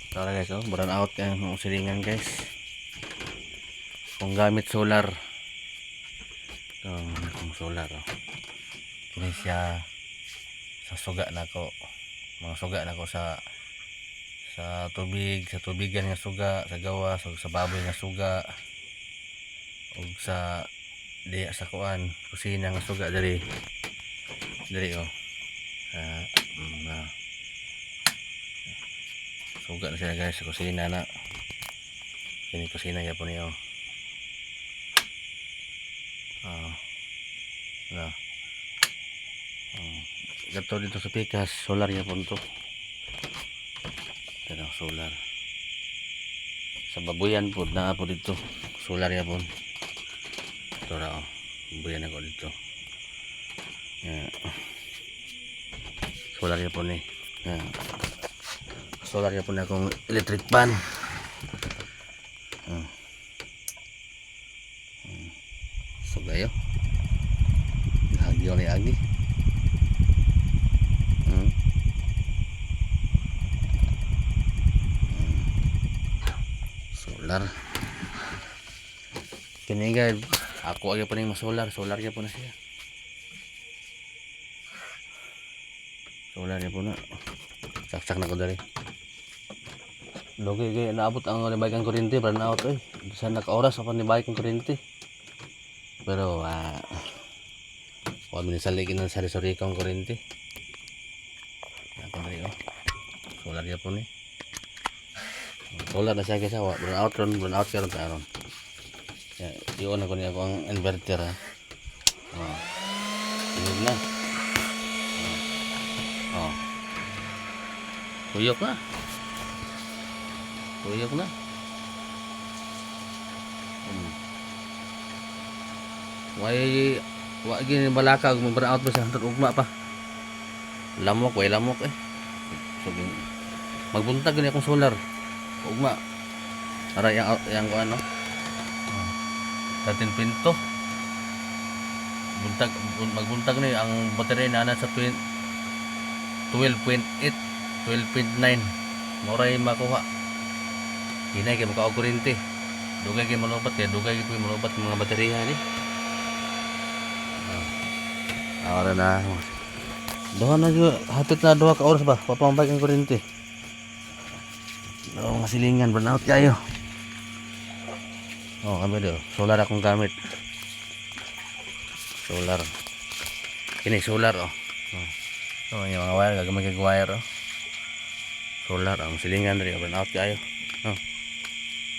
Tara guys, oh, burn out kayo ng silingan guys. Kung gamit solar. Ito, kung solar. Oh. Kini siya sa suga na ko. Mga suga na ko sa tubig, sa tubigan nga suga, sa gawa, sa baboy nga suga. O sa diya sa kuan, kusina nga suga diri. Diri oh. Suga na sila guys sa kusina na. Kini kusina yapon niyo. Na. Gato dito sa pikas, solar yapon to. Pero solar. Sa babuyan po na po dito, solar yapon. Ito ra oh. Babuyan ako dito. Solar yapon ni. Solar yapon na akong electric pan. So gayo. Hagyo ni agi. Solar. Kini guys, ako agi pa ning solar ya po na siya. Solar ya po na. Saksak na ko dali. Logi gay naabot ang libayan kuryente para na out eh. Sa naka-oras ako ni bayad ng kuryente. Pero minsan lagi ng sari-sari kang kuryente. Ako dali oh. Solar ya po ni. Solar na siya guys, burn out karon ta aron. Ya, iyon ako niya ang inverter ha. Tunog na. Tuyok na. Tuyok na. Wa gini balaka ug burn out ba sa ugma pa. Lamok eh. So, magbuntag gani akong solar. Ugma. Ara yang ko ano. 13 pinto. Magbuntag ni ang baterya na sa 12.8, 12.9. Moray makuha. Hinay kay makaog kuryente. Dugay kay malubat mga baterya ni. Ara na. Doon na hapit na 2 ka oras ba? Papambay ang kuryente. Mga silingan burnout kayo. Kami do. Solar akong gamit. Solar. Kini solar oh. Yung mga wire gagamay kay wire oh. Solar ang silingan diri burnout kayo.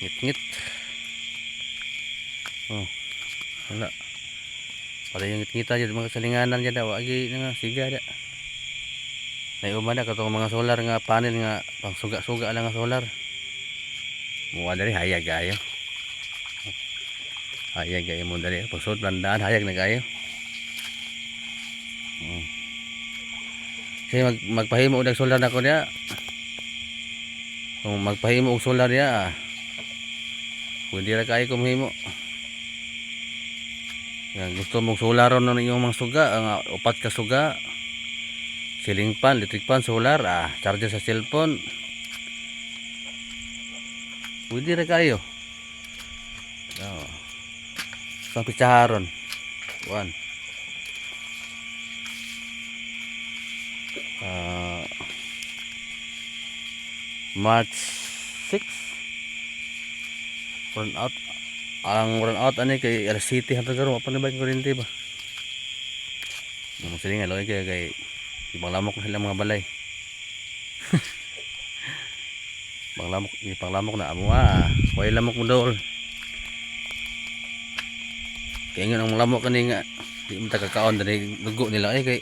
Ngit-ngit. Wala. Para yung ngit-ngita dyan mga salinganan dyan daw. Agi nga siga dyan. Naiuman na katong mga solar nga panel nga pang suga-suga lang nga solar. Muwa dari hayag kayo. Hayag kayo mo dari. Pasod landaan hayag na kayo. Kasi magpahimo og solar na ko niya. Kung magpahimo og solar niya, pwede ra kayo kumhimo. Yan, gusto mong solaron na inyong mga suga, upat ka suga, ceiling fan, electric fan, solar, charger sa cellphone. Pwede ra kayo. Sa pisaharon. 1. March 6. Run out. Ang run out ani kay LCT hangtod karon pa na ba kuryente ba? Mo silingan loy kay ibang lamok na sila mga balay. Panglamok na amo way lamok mo daw. Kaya nga ang lamok kani nga di mo takakaon dali dugo nila kay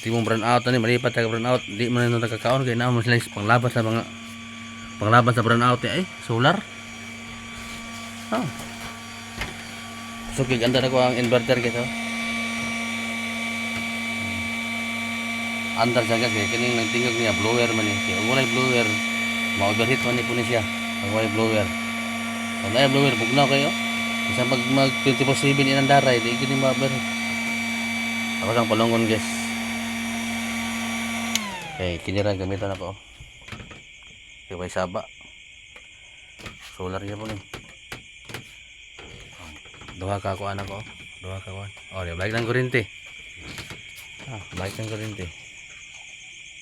di mo burn out ani malipat ta burn out di man nang takakaon kay na mo sila panglaban sa burn out solar. So ganda na ko ang inverter guys andar siya guys kining nagtingog niya blower man ni kaya walay blower ma-overheat man ni po niya walay blower kung ay blower bugnaw kayo isa mag 24/7 inandaray di kini ma-overheat ako sang palungon guys kini ra gamitan ako Kaya may saba. Solar niya po ni. Duha ka kuan ako. Duha ka kuan. Oh, di balik ng kuryente. Balik ng kuryente.